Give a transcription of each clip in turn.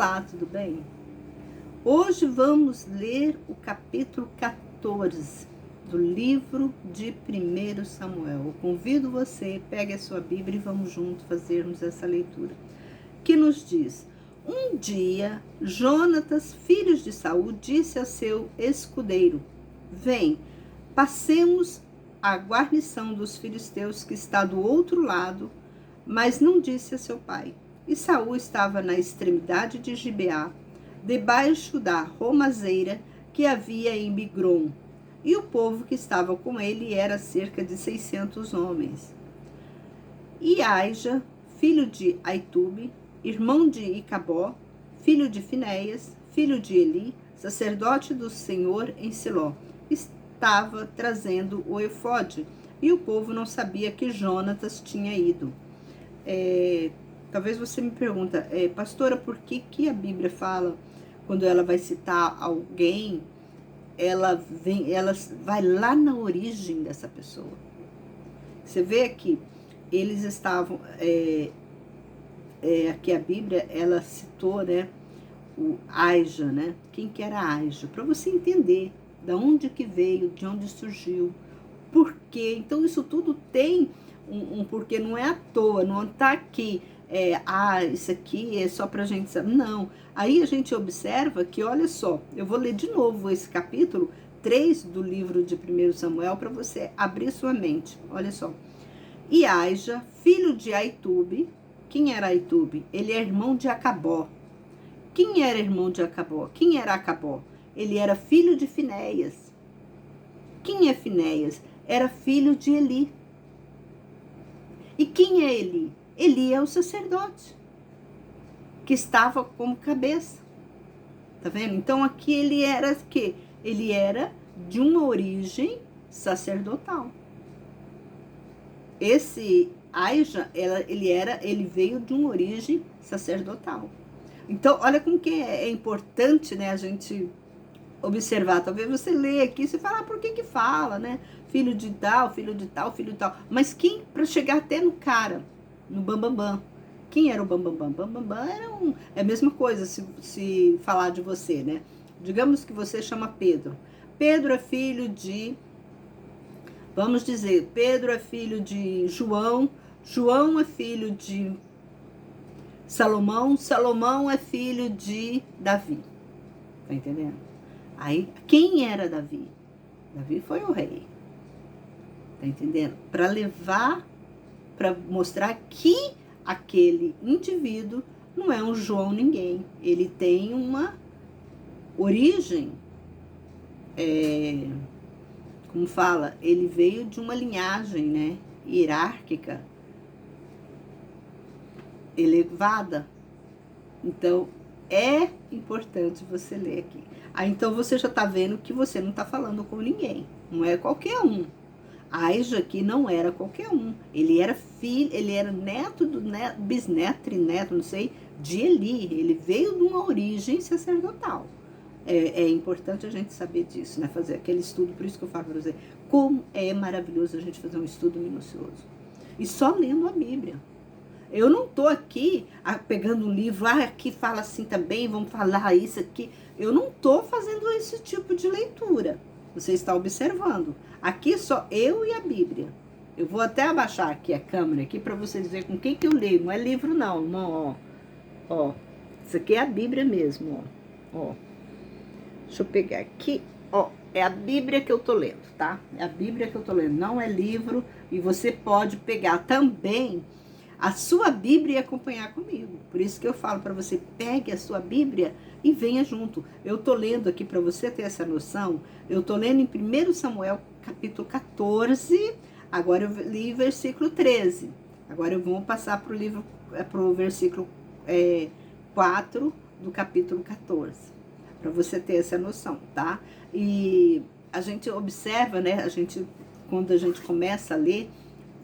Olá, tudo bem? Hoje vamos ler o capítulo 14 do livro de 1 Samuel. Eu convido você, pegue a sua Bíblia e vamos juntos fazermos essa leitura. Que nos diz: um dia, Jonatas, filho de Saul, disse a seu escudeiro: vem, passemos a guarnição dos filisteus que está do outro lado, mas não disse a seu pai. E Saul estava na extremidade de Gibeá, debaixo da romazeira que havia em Migron, e o povo que estava com ele era cerca de 600 homens. E Aija, filho de Aitube, irmão de Icabó, filho de Finéias, filho de Eli, sacerdote do Senhor em Siló, estava trazendo o efode, e o povo não sabia que Jonatas tinha ido. Talvez você me pergunta, pastora, por que a Bíblia fala, quando ela vai citar alguém, ela vai lá na origem dessa pessoa? Você vê aqui, eles estavam, aqui a Bíblia, ela citou, né, o Aija, né? Quem que era Aija? Para você entender de onde que veio, de onde surgiu, por quê. Então isso tudo tem um porquê, não é à toa, não está aqui. Isso aqui é só pra gente saber. Não. Aí a gente observa que, olha só, eu vou ler de novo esse capítulo 3 do livro de 1 Samuel para você abrir sua mente. Olha só. E Aija, filho de Aitube. Quem era Aitube? Ele é irmão de Acabó. Quem era irmão de Acabó? Quem era Acabó? Ele era filho de Finéias. Quem é Finéias? Era filho de Eli. E quem é Eli? Eli é o sacerdote, que estava como cabeça. Tá vendo? Então aqui ele era que ele era de uma origem sacerdotal. Esse Aija, ele veio de uma origem sacerdotal. Então, olha como que é importante, né, a gente observar. Talvez você lê aqui, você fala, por que fala, né? Filho de tal, filho de tal, filho de tal. Mas quem, para chegar até no cara, no Bambambam. Quem era o Bambambam? Bambambam é a mesma coisa se falar de você, né? Digamos que você chama Pedro. Pedro é filho de, vamos dizer, Pedro é filho de João, João é filho de Salomão, Salomão é filho de Davi. Tá entendendo? Aí, quem era Davi? Davi foi o rei. Tá entendendo? Para levar, para mostrar que aquele indivíduo não é um João ninguém. Ele tem uma origem, como fala, ele veio de uma linhagem, né, hierárquica, elevada. Então, é importante você ler aqui. Aí, então, você já tá vendo que você não tá falando com ninguém. Não é qualquer um. Aija aqui não era qualquer um. Ele era filho, ele era neto do bisneto, trineto, não sei, de Eli. Ele veio de uma origem sacerdotal. É importante a gente saber disso, né? Fazer aquele estudo, por isso que eu falo para você, como é maravilhoso a gente fazer um estudo minucioso. E só lendo a Bíblia. Eu não tô aqui pegando um livro, aqui fala assim também, vamos falar isso aqui. Eu não tô fazendo esse tipo de leitura. Você está observando. Aqui só eu e a Bíblia. Eu vou até abaixar aqui a câmera aqui para vocês verem com quem que eu leio. Não é livro não, irmão, ó. Isso aqui é a Bíblia mesmo, ó. Deixa eu pegar aqui, ó. É a Bíblia que eu tô lendo, tá? É a Bíblia que eu tô lendo, não é livro. E você pode pegar também a sua Bíblia e acompanhar comigo. Por isso que eu falo para você, pegue a sua Bíblia e venha junto. Eu tô lendo aqui, para você ter essa noção, eu tô lendo em 1 Samuel, capítulo 14, agora eu li versículo 13. Agora eu vou passar pro versículo 4 do capítulo 14, para você ter essa noção, tá? E a gente observa, né, quando a gente começa a ler,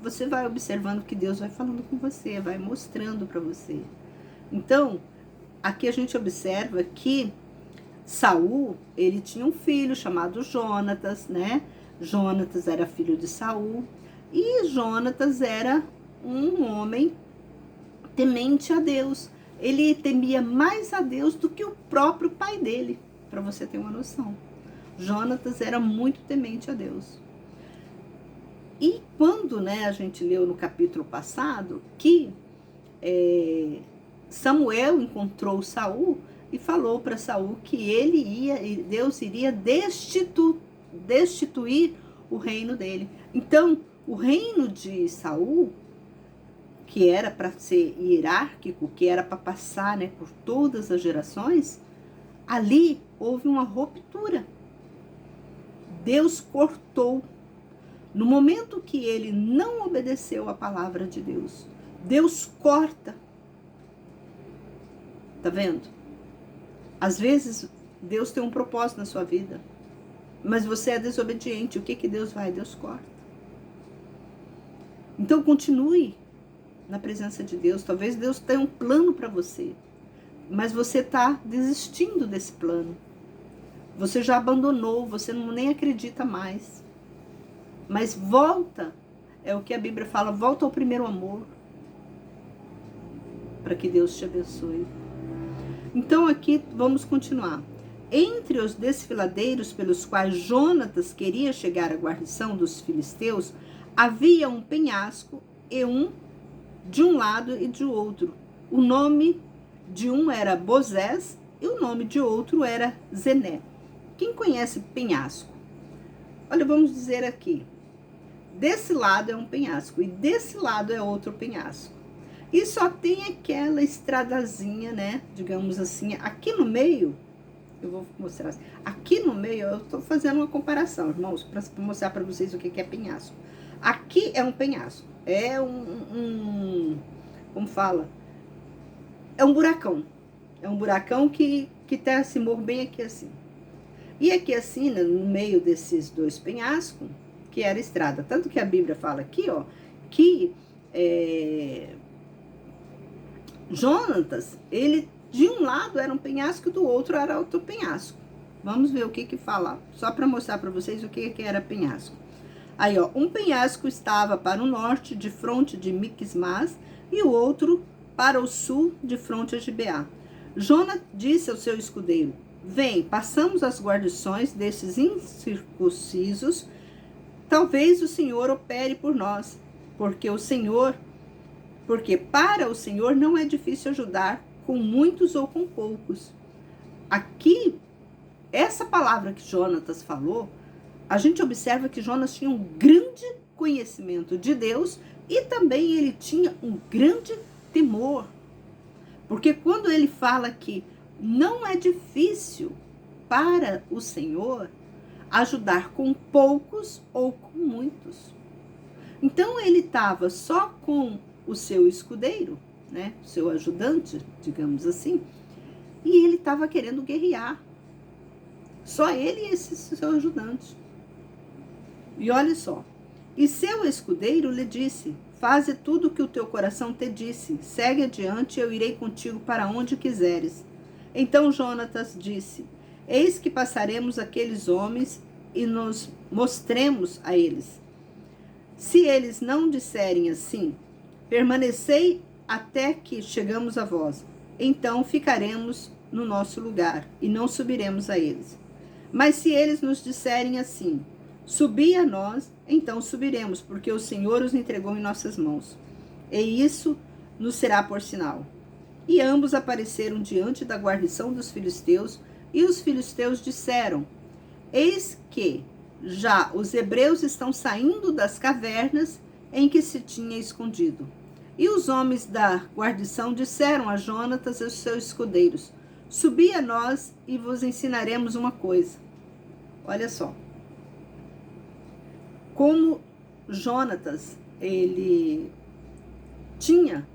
você vai observando que Deus vai falando com você, vai mostrando para você. Então, aqui a gente observa que Saul, ele tinha um filho chamado Jonatas, né? Jonatas era filho de Saul, e Jonatas era um homem temente a Deus. Ele temia mais a Deus do que o próprio pai dele, para você ter uma noção. Jonatas era muito temente a Deus. E quando, né, a gente leu no capítulo passado que Samuel encontrou Saul e falou para Saul que Deus iria destituir o reino dele. Então, o reino de Saul, que era para ser hierárquico, que era para passar, né, por todas as gerações, ali houve uma ruptura. Deus cortou. No momento que ele não obedeceu à palavra de Deus, Deus corta. Tá vendo? Às vezes, Deus tem um propósito na sua vida, mas você é desobediente. O que Deus vai? Deus corta. Então, continue na presença de Deus. Talvez Deus tenha um plano para você, mas você está desistindo desse plano. Você já abandonou, você nem acredita mais. Mas volta, é o que a Bíblia fala, volta ao primeiro amor, para que Deus te abençoe. Então aqui vamos continuar. Entre os desfiladeiros pelos quais Jonatas queria chegar à guarnição dos filisteus, havia um penhasco e de um lado e de outro. O nome de um era Bozés e o nome de outro era Zené. Quem conhece penhasco? Olha, vamos dizer aqui. Desse lado é um penhasco e desse lado é outro penhasco. E só tem aquela estradazinha, né? Digamos assim, aqui no meio, eu vou mostrar assim. Aqui no meio, eu tô fazendo uma comparação, irmãos, para mostrar para vocês o que é penhasco. Aqui é um penhasco, é como fala? É um buracão. É um buracão que tá esse morro bem aqui assim. E aqui assim, né, no meio desses dois penhascos, que era estrada. Tanto que a Bíblia fala aqui, ó, que Jonatas, ele de um lado era um penhasco e do outro era outro penhasco. Vamos ver o que fala, só para mostrar para vocês o que era penhasco. Aí, ó, um penhasco estava para o norte, de fronte de Miquismás, e o outro para o sul, de fronte a Gibeá. Jonas disse ao seu escudeiro: vem, passamos as guarnições desses incircuncisos, talvez o Senhor opere por nós, porque para o Senhor não é difícil ajudar com muitos ou com poucos. Aqui, essa palavra que Jonatas falou, a gente observa que Jonas tinha um grande conhecimento de Deus e também ele tinha um grande temor. Porque quando ele fala que não é difícil para o Senhor ajudar com poucos ou com muitos. Então ele estava só com o seu escudeiro, né, o seu ajudante, digamos assim, e ele estava querendo guerrear. Só ele e esse seu ajudante. E olha só, e seu escudeiro lhe disse: faze tudo o que o teu coração te disse, segue adiante, eu irei contigo para onde quiseres. Então Jonatas disse: eis que passaremos aqueles homens e nos mostremos a eles. Se eles não disserem assim, permanecei até que chegamos a vós, então ficaremos no nosso lugar e não subiremos a eles. Mas se eles nos disserem assim, subi a nós, então subiremos, porque o Senhor os entregou em nossas mãos. E isso nos será por sinal. E ambos apareceram diante da guarnição dos filisteus, e os filisteus disseram: eis que já os hebreus estão saindo das cavernas em que se tinha escondido. E os homens da guarnição disseram a Jonatas e os seus escudeiros: subi a nós e vos ensinaremos uma coisa. Olha só. Como Jonatas, ele tinha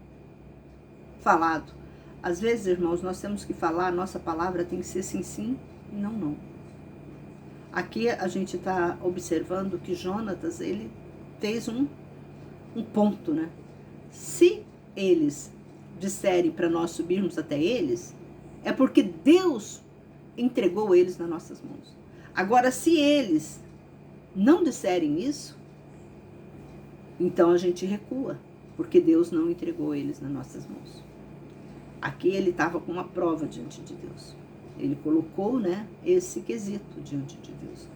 falado. Às vezes, irmãos, nós temos que falar, a nossa palavra tem que ser sim, sim, e não, não. Aqui a gente está observando que Jonatas, ele fez um ponto, né? Se eles disserem para nós subirmos até eles, é porque Deus entregou eles nas nossas mãos. Agora, se eles não disserem isso, então a gente recua, porque Deus não entregou eles nas nossas mãos. Aqui ele estava com uma prova diante de Deus. Ele colocou, né, esse quesito diante de Deus.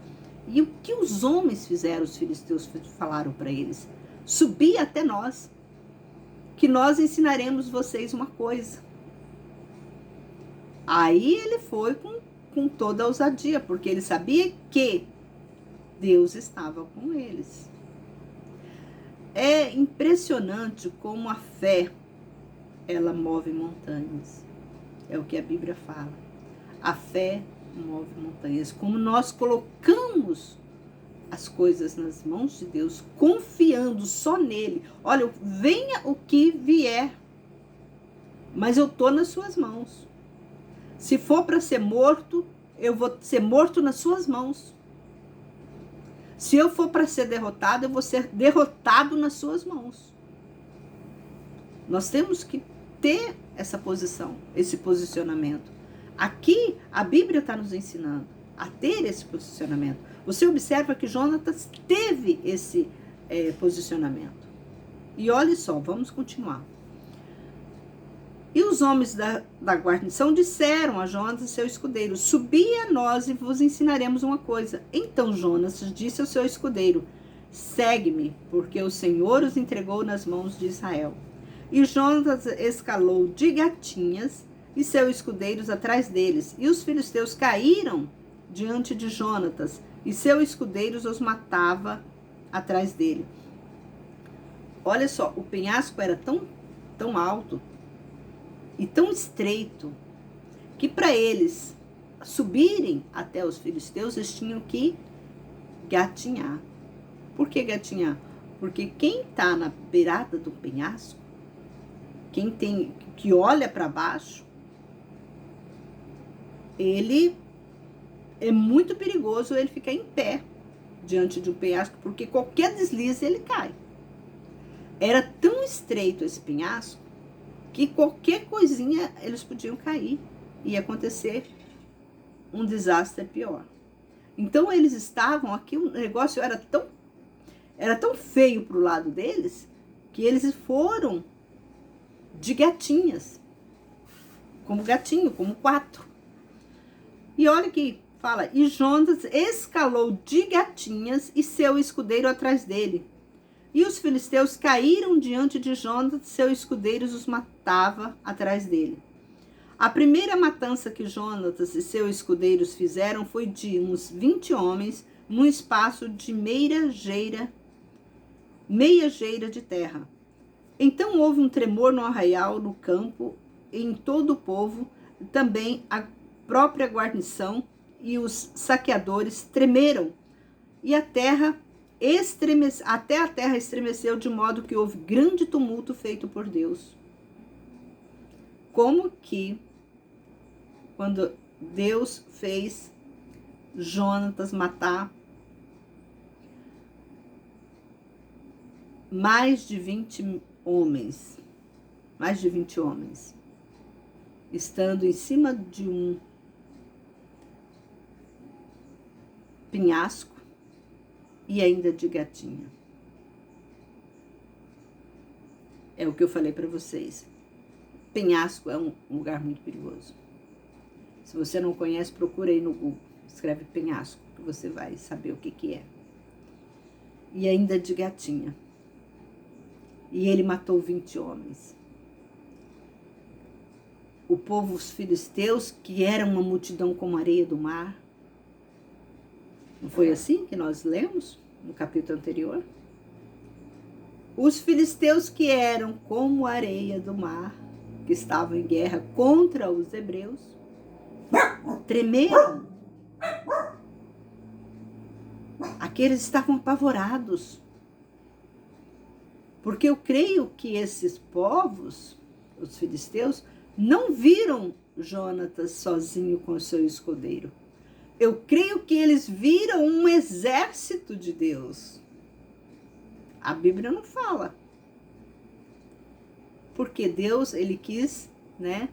E o que os homens fizeram, os filisteus falaram para eles? Subi até nós, que nós ensinaremos vocês uma coisa. Aí ele foi com toda a ousadia, porque ele sabia que Deus estava com eles. É impressionante como a fé, ela move montanhas. É o que a Bíblia fala. A fé move montanhas. Como nós colocamos as coisas nas mãos de Deus, confiando só nele. Olha, venha o que vier, mas eu estou nas suas mãos. Se for para ser morto, eu vou ser morto nas suas mãos. Se eu for para ser derrotado, eu vou ser derrotado nas suas mãos. Nós temos que ter essa posição, esse posicionamento. Aqui, a Bíblia está nos ensinando a ter esse posicionamento. Você observa que Jonatas teve esse posicionamento. E olha só, vamos continuar. E os homens da guarnição disseram a Jonatas, seu escudeiro: subi a nós e vos ensinaremos uma coisa. Então Jonas disse ao seu escudeiro: segue-me, porque o Senhor os entregou nas mãos de Israel. E Jonatas escalou de gatinhas e seus escudeiros atrás deles. E os filisteus caíram diante de Jonatas, e seus escudeiros os matava atrás dele. Olha só, o penhasco era tão alto e tão estreito, que para eles subirem até os filisteus, eles tinham que gatinhar. Por que gatinhar? Porque quem está na beirada do penhasco, que olha para baixo, ele é muito perigoso ele ficar em pé diante de um penhasco, porque qualquer deslize ele cai. Era tão estreito esse penhasco que qualquer coisinha eles podiam cair e acontecer um desastre pior. Então eles estavam aqui, o negócio era tão feio para o lado deles, que eles foram de gatinhas, como gatinho, como 4. E olha que fala: e Jonas escalou de gatinhas e seu escudeiro atrás dele. E os filisteus caíram diante de Jonas, seus escudeiros os matava atrás dele. A primeira matança que Jonas e seus escudeiros fizeram foi de uns 20 homens, num espaço de meia geira de terra. Então houve um tremor no arraial, no campo, em todo o povo, também a própria guarnição e os saqueadores tremeram, e até a terra estremeceu, de modo que houve grande tumulto feito por Deus. Como que, quando Deus fez Jonatas matar mais de 20 homens, estando em cima de um penhasco e ainda de gatinha. É o que eu falei para vocês. Penhasco é um lugar muito perigoso. Se você não conhece, procura aí no Google. Escreve penhasco, que você vai saber o que é. E ainda de gatinha. E ele matou 20 homens. O povo, os filisteus, que era uma multidão como a areia do mar. Não foi assim que nós lemos no capítulo anterior? Os filisteus, que eram como a areia do mar, que estavam em guerra contra os hebreus, tremeram. Aqueles estavam apavorados. Porque eu creio que esses povos, os filisteus, não viram Jonatas sozinho com o seu escudeiro. Eu creio que eles viram um exército de Deus. A Bíblia não fala. Porque Deus, ele quis, né,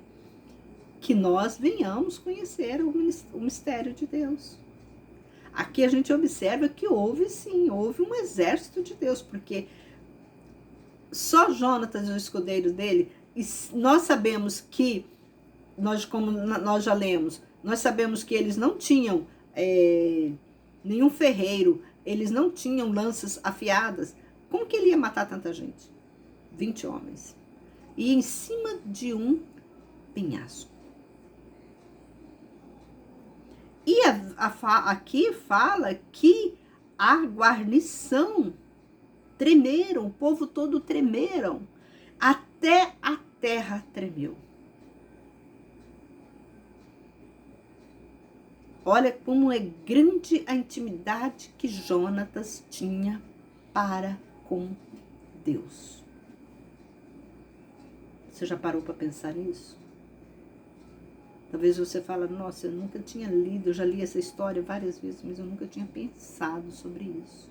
que nós venhamos conhecer o mistério de Deus. Aqui a gente observa que houve um exército de Deus, porque só Jonatas e os escudeiros dele E nós sabemos que, como nós já lemos, nós sabemos que eles não tinham nenhum ferreiro, eles não tinham lanças afiadas. Como que ele ia matar tanta gente? 20 homens. E em cima de um penhasco. E aqui fala que a guarnição tremeram, o povo todo tremeram, até a terra tremeu. Olha como é grande a intimidade que Jonatas tinha para com Deus. Você já parou para pensar nisso? Talvez você fale, nossa, eu nunca tinha lido, eu já li essa história várias vezes, mas eu nunca tinha pensado sobre isso.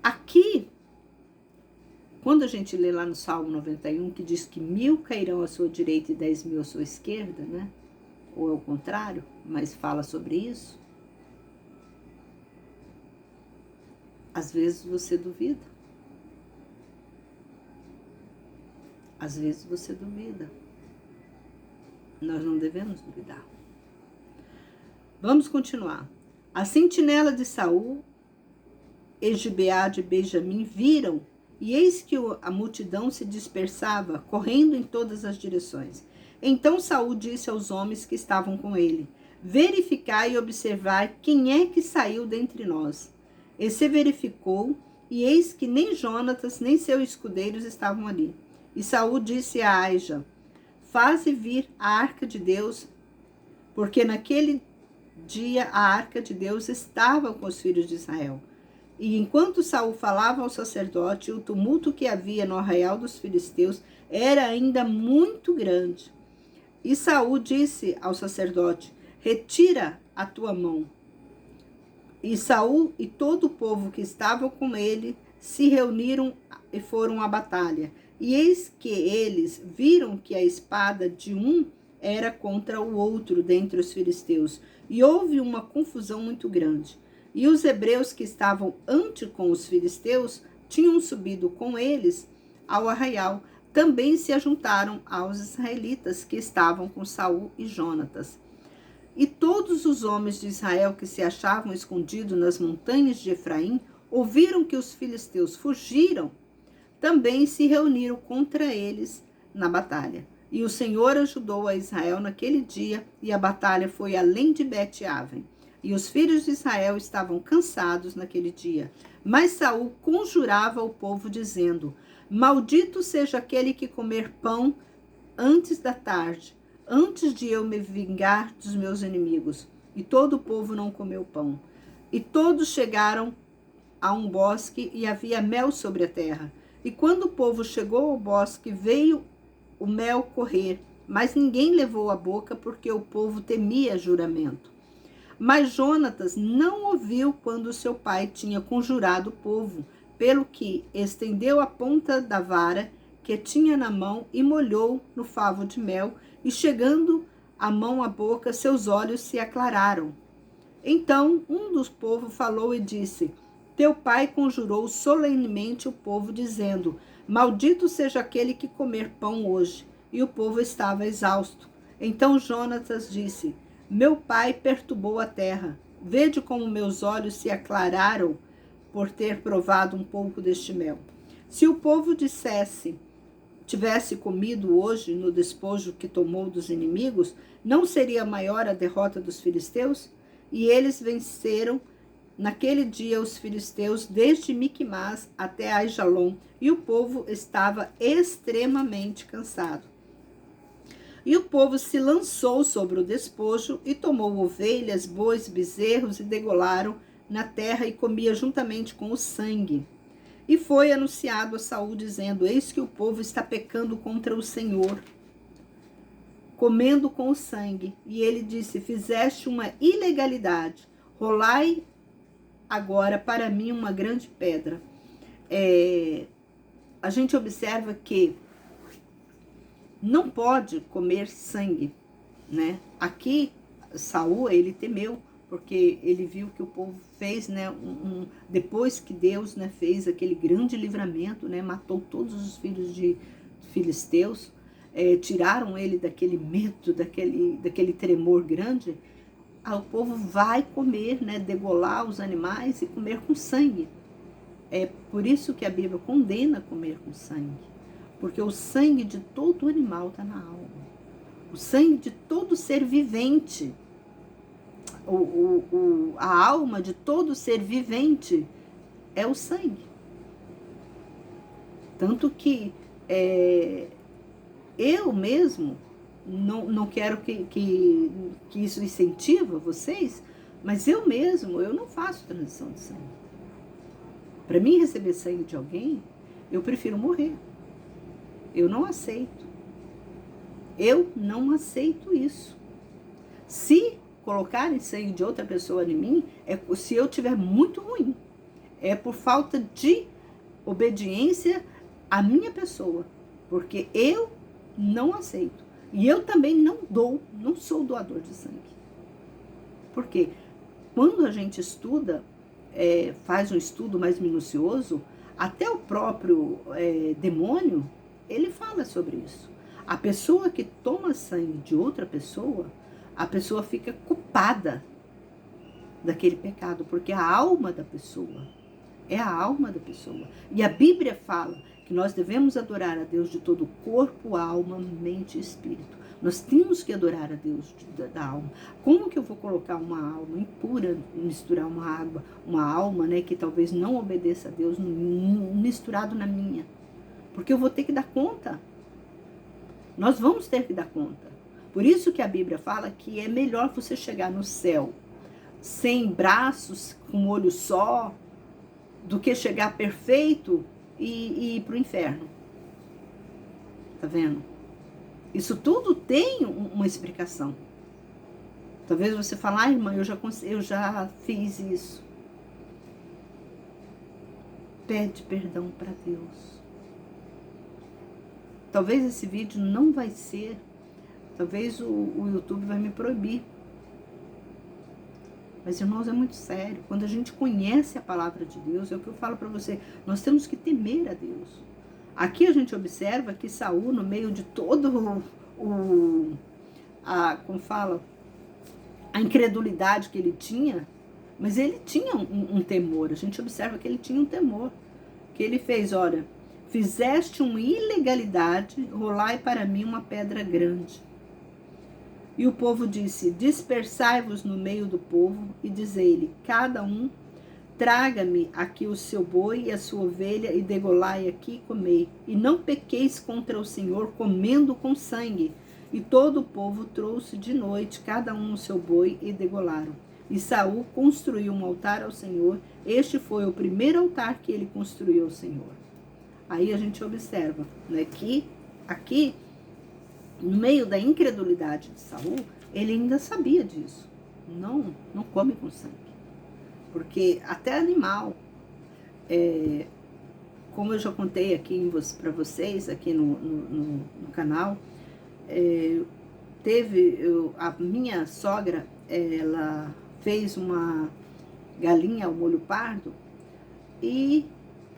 Aqui, quando a gente lê lá no Salmo 91, que diz que 1000 cairão à sua direita e 10.000 à sua esquerda, né? Ou é o contrário, mas fala sobre isso. Às vezes você duvida. Às vezes você duvida. Nós não devemos duvidar. Vamos continuar. A sentinela de Saul e Gibeá de Benjamim viram, e eis que a multidão se dispersava, correndo em todas as direções. Então Saul disse aos homens que estavam com ele: verificai e observai quem é que saiu dentre nós. E se verificou, e eis que nem Jonatas, nem seus escudeiros estavam ali. E Saul disse a Aija: faze vir a arca de Deus, porque naquele dia a arca de Deus estava com os filhos de Israel. E enquanto Saul falava ao sacerdote, o tumulto que havia no arraial dos filisteus era ainda muito grande. E Saul disse ao sacerdote: retira a tua mão. E Saul e todo o povo que estava com ele se reuniram e foram à batalha. E eis que eles viram que a espada de um era contra o outro dentre os filisteus. E houve uma confusão muito grande. E os hebreus que estavam ante com os filisteus tinham subido com eles ao arraial. Também se ajuntaram aos israelitas que estavam com Saul e Jonatas. E todos os homens de Israel que se achavam escondidos nas montanhas de Efraim ouviram que os filisteus fugiram, também se reuniram contra eles na batalha. E o Senhor ajudou a Israel naquele dia, e a batalha foi além de Bet-Aven. E os filhos de Israel estavam cansados naquele dia. Mas Saul conjurava o povo, dizendo: maldito seja aquele que comer pão antes da tarde, antes de eu me vingar dos meus inimigos. E todo o povo não comeu pão. E todos chegaram a um bosque, e havia mel sobre a terra. E quando o povo chegou ao bosque, veio o mel correr, mas ninguém levou a boca, porque o povo temia juramento. Mas Jonatas não ouviu quando seu pai tinha conjurado o povo, pelo que estendeu a ponta da vara que tinha na mão e molhou no favo de mel, e chegando a mão à boca, seus olhos se aclararam. Então um dos povos falou e disse: teu pai conjurou solenemente o povo, dizendo: maldito seja aquele que comer pão hoje. E o povo estava exausto. Então Jonatas disse: meu pai perturbou a terra. Vede como meus olhos se aclararam por ter provado um pouco deste mel. Se o povo tivesse comido hoje no despojo que tomou dos inimigos, não seria maior a derrota dos filisteus? E eles venceram naquele dia os filisteus desde Miquimás até Aijalon, e o povo estava extremamente cansado. E o povo se lançou sobre o despojo e tomou ovelhas, bois, bezerros e degolaram na terra e comia juntamente com o sangue. E foi anunciado a Saul, dizendo: eis que o povo está pecando contra o Senhor, comendo com o sangue. E ele disse: fizeste uma ilegalidade, rolai agora para mim uma grande pedra. A gente observa que não pode comer sangue, né? Aqui Saul, ele temeu porque ele viu que o povo fez, né, depois que Deus, né, fez aquele grande livramento, né, matou todos os filhos de filisteus, tiraram ele daquele medo, daquele tremor grande. O povo vai comer, né, degolar os animais e comer com sangue. É por isso que a Bíblia condena comer com sangue, porque o sangue de todo animal está na alma, o sangue de todo ser vivente. A alma de todo ser vivente é o sangue. Tanto que eu mesmo não quero que isso incentiva vocês, mas eu não faço transição de sangue. Para mim receber sangue de alguém, eu prefiro morrer. Eu não aceito. Eu não aceito isso. Se colocarem sangue de outra pessoa em mim, se eu estiver muito ruim. É por falta de obediência à minha pessoa. Porque eu não aceito. E eu também não sou doador de sangue. Por quê? Quando a gente estuda, faz um estudo mais minucioso, até o próprio demônio, ele fala sobre isso. A pessoa que toma sangue de outra pessoa, a pessoa fica culpada daquele pecado, porque a alma da pessoa é a alma da pessoa. E a Bíblia fala que nós devemos adorar a Deus de todo o corpo, alma, mente e espírito. Nós temos que adorar a Deus da alma. Como que eu vou colocar uma alma impura, misturar uma alma, né, que talvez não obedeça a Deus, misturado na minha? Porque eu vou ter que dar conta. Nós vamos ter que dar conta. Por isso que a Bíblia fala que é melhor você chegar no céu sem braços, com um olho só, do que chegar perfeito e ir para o inferno. Tá vendo? Isso tudo tem uma explicação. Talvez você fale, irmã, eu já fiz isso. Pede perdão para Deus. Talvez esse vídeo não vai ser, talvez o YouTube vai me proibir. Mas, irmãos, é muito sério. Quando a gente conhece a palavra de Deus, é o que eu falo para você, nós temos que temer a Deus. Aqui a gente observa que Saul, no meio de todo a incredulidade que ele tinha, mas ele tinha um temor. A gente observa que ele tinha um temor. Que ele fez, olha, fizeste uma ilegalidade, rolai para mim uma pedra grande. E o povo disse, dispersai-vos no meio do povo e dizei-lhe, cada um, traga-me aqui o seu boi e a sua ovelha e degolai aqui e comei. E não pequeis contra o Senhor comendo com sangue. E todo o povo trouxe de noite, cada um o seu boi e degolaram. E Saul construiu um altar ao Senhor. Este foi o primeiro altar que ele construiu ao Senhor. Aí a gente observa, né, que aqui, no meio da incredulidade de Saul, ele ainda sabia disso. Não come com sangue. Porque até animal, como eu já contei aqui para vocês, aqui no canal, a minha sogra, ela fez uma galinha ao molho pardo e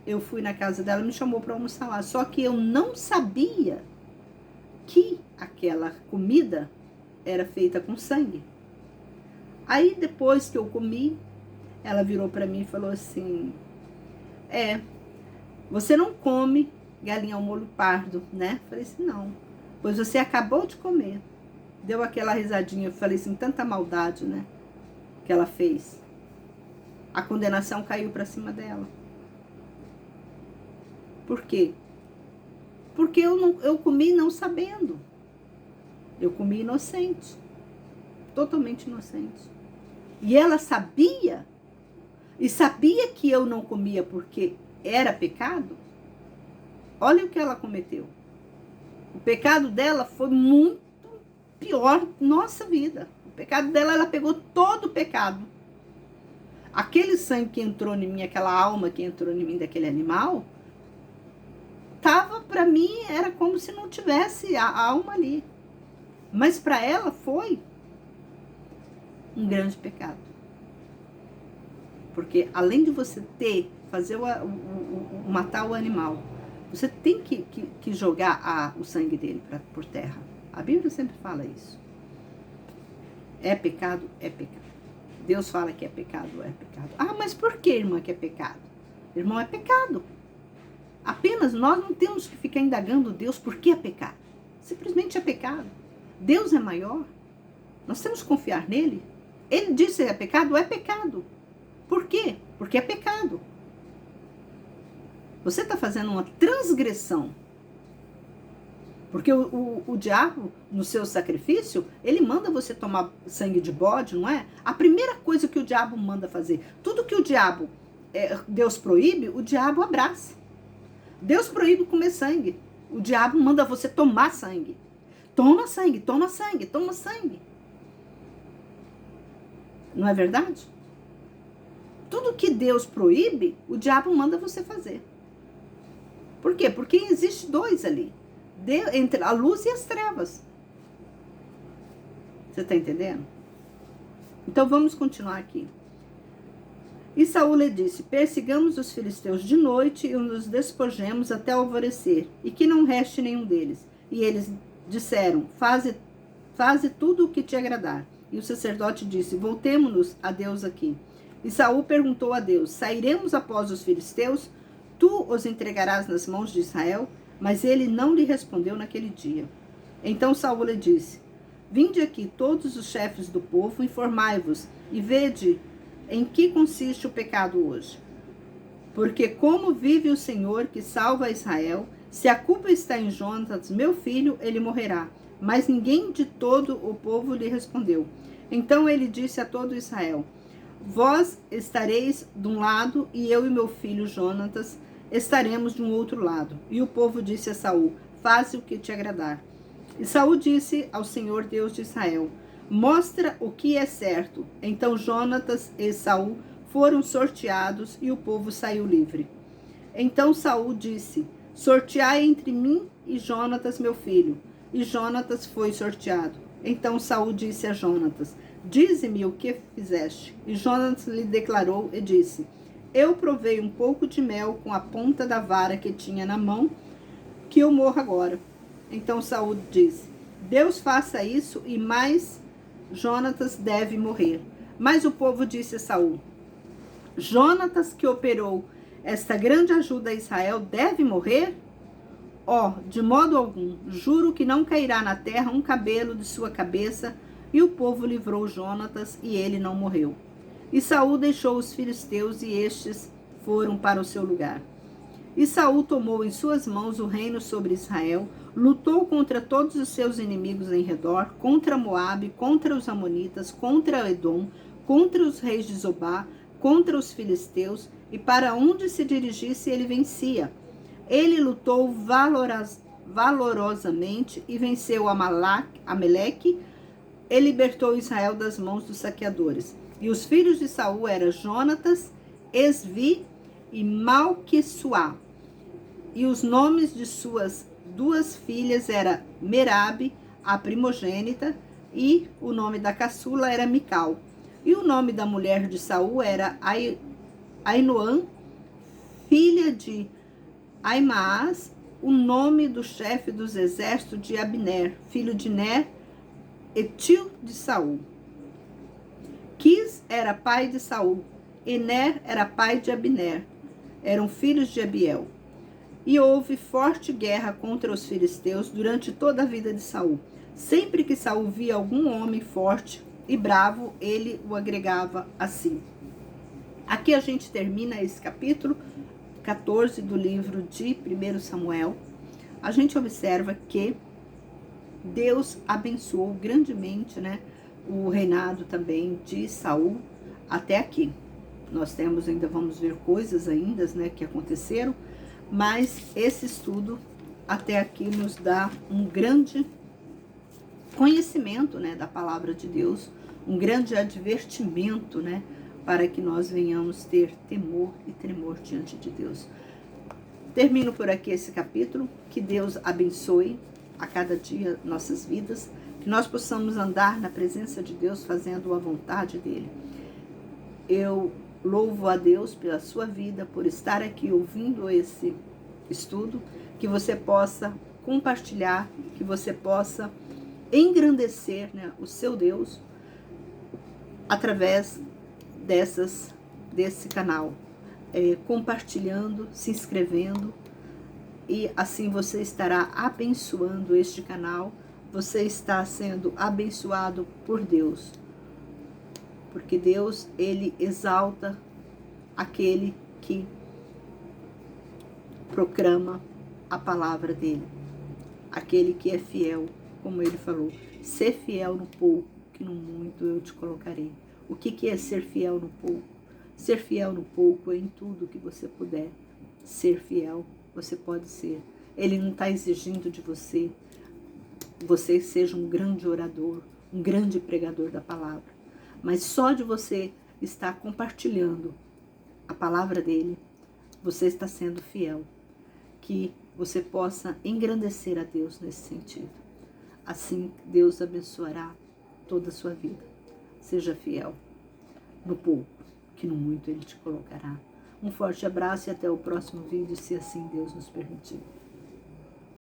eu fui na casa dela, me chamou para almoçar lá. Só que eu não sabia que aquela comida era feita com sangue. Aí depois que eu comi, ela virou para mim e falou assim, você não come galinha ao molho pardo, né? Falei assim, não, pois você acabou de comer. Deu aquela risadinha, eu falei assim, tanta maldade, né, que ela fez. A condenação caiu para cima dela. Por quê? Porque eu comi não sabendo. Eu comi inocente. Totalmente inocente. E ela sabia, e sabia que eu não comia porque era pecado. Olha o que ela cometeu. O pecado dela foi muito pior nossa vida. O pecado dela, ela pegou todo o pecado. Aquele sangue que entrou em mim, aquela alma que entrou em mim daquele animal, tava, para mim, era como se não tivesse a alma ali. Mas para ela foi um grande pecado. Porque além de você fazer matar o animal, você tem que jogar o sangue dele por terra. A Bíblia sempre fala isso. É pecado? É pecado. Deus fala que é pecado? É pecado. Ah, mas por que, irmã, que é pecado? Irmão, é pecado. Apenas nós não temos que ficar indagando Deus por que é pecado. Simplesmente é pecado. Deus é maior. Nós temos que confiar nele. Ele disse que é pecado? É pecado. Por quê? Porque é pecado. Você está fazendo uma transgressão. Porque o diabo, no seu sacrifício, ele manda você tomar sangue de bode, não é? A primeira coisa que o diabo manda fazer, tudo que o diabo, Deus proíbe, o diabo abraça. Deus proíbe comer sangue. O diabo manda você tomar sangue. Toma sangue, toma sangue, toma sangue. Não é verdade? Tudo que Deus proíbe, o diabo manda você fazer. Por quê? Porque existe dois ali. Entre a luz e as trevas. Você está entendendo? Então vamos continuar aqui. E Saul lhe disse: persigamos os filisteus de noite e nos despojemos até o alvorecer, e que não reste nenhum deles. E eles disseram: faze tudo o que te agradar. E o sacerdote disse: voltemo-nos a Deus aqui. E Saul perguntou a Deus: sairemos após os filisteus? Tu os entregarás nas mãos de Israel? Mas ele não lhe respondeu naquele dia. Então Saul lhe disse: vinde aqui todos os chefes do povo, informai-vos e vede em que consiste o pecado hoje. Porque como vive o Senhor que salva Israel, se a culpa está em Jonatas, meu filho, ele morrerá. Mas ninguém de todo o povo lhe respondeu. Então ele disse a todo Israel: vós estareis de um lado e eu e meu filho Jonatas estaremos de um outro lado. E o povo disse a Saul: faze o que te agradar. E Saul disse ao Senhor Deus de Israel: mostra o que é certo. Então Jonatas e Saul foram sorteados e o povo saiu livre. Então Saul disse: sorteai entre mim e Jonatas meu filho. E Jonatas foi sorteado. Então Saul disse a Jonatas: dize-me o que fizeste. E Jonatas lhe declarou e disse: eu provei um pouco de mel com a ponta da vara que tinha na mão, que eu morro agora. Então Saul disse: Deus faça isso e mais Jonatas deve morrer. Mas o povo disse a Saul: Jonatas, que operou esta grande ajuda a Israel, deve morrer? De modo algum, juro que não cairá na terra um cabelo de sua cabeça. E o povo livrou Jonatas e ele não morreu. E Saul deixou os filisteus e estes foram para o seu lugar. E Saul tomou em suas mãos o reino sobre Israel, lutou contra todos os seus inimigos em redor, contra Moabe, contra os amonitas, contra Edom, contra os reis de Zobá, contra os filisteus, e para onde se dirigisse ele vencia. Ele lutou valorosamente e venceu Amaleque e libertou Israel das mãos dos saqueadores. E os filhos de Saul eram Jonatas, Esvi e Malquissuá. E os nomes de suas duas filhas eram Merabe, a primogênita, e o nome da caçula era Mical. E o nome da mulher de Saul era Ainoã, filha de Aimaas, o nome do chefe dos exércitos de Abner, filho de Ner, e tio de Saul. Quis era pai de Saul, e Ner era pai de Abner. Eram filhos de Abiel. E houve forte guerra contra os filisteus durante toda a vida de Saul. Sempre que Saul via algum homem forte e bravo, ele o agregava a si. Aqui a gente termina esse capítulo 14 do livro de 1 Samuel. A gente observa que Deus abençoou grandemente, o reinado também de Saul até aqui. Nós ainda vamos ver coisas ainda, que aconteceram, mas esse estudo até aqui nos dá um grande conhecimento, da palavra de Deus, um grande advertimento, para que nós venhamos ter temor e tremor diante de Deus. Termino por aqui esse capítulo. Que Deus abençoe a cada dia nossas vidas, que nós possamos andar na presença de Deus fazendo a vontade dele. Eu louvo a Deus pela sua vida, por estar aqui ouvindo esse estudo, que você possa compartilhar, que você possa engrandecer, né, o seu Deus através desse canal, compartilhando, se inscrevendo, e assim você estará abençoando este canal, você está sendo abençoado por Deus, porque Deus, ele exalta aquele que proclama a palavra dele, aquele que é fiel, como ele falou, ser fiel no pouco, que no muito eu te colocarei. O que é ser fiel no pouco? Ser fiel no pouco é em tudo que você puder ser fiel, você pode ser. Ele não está exigindo de você seja um grande orador, um grande pregador da palavra, mas só de você estar compartilhando a palavra dele, você está sendo fiel, que você possa engrandecer a Deus nesse sentido. Assim, Deus abençoará toda a sua vida. Seja fiel no pouco, que no muito Ele te colocará. Um forte abraço e até o próximo vídeo, se assim Deus nos permitir.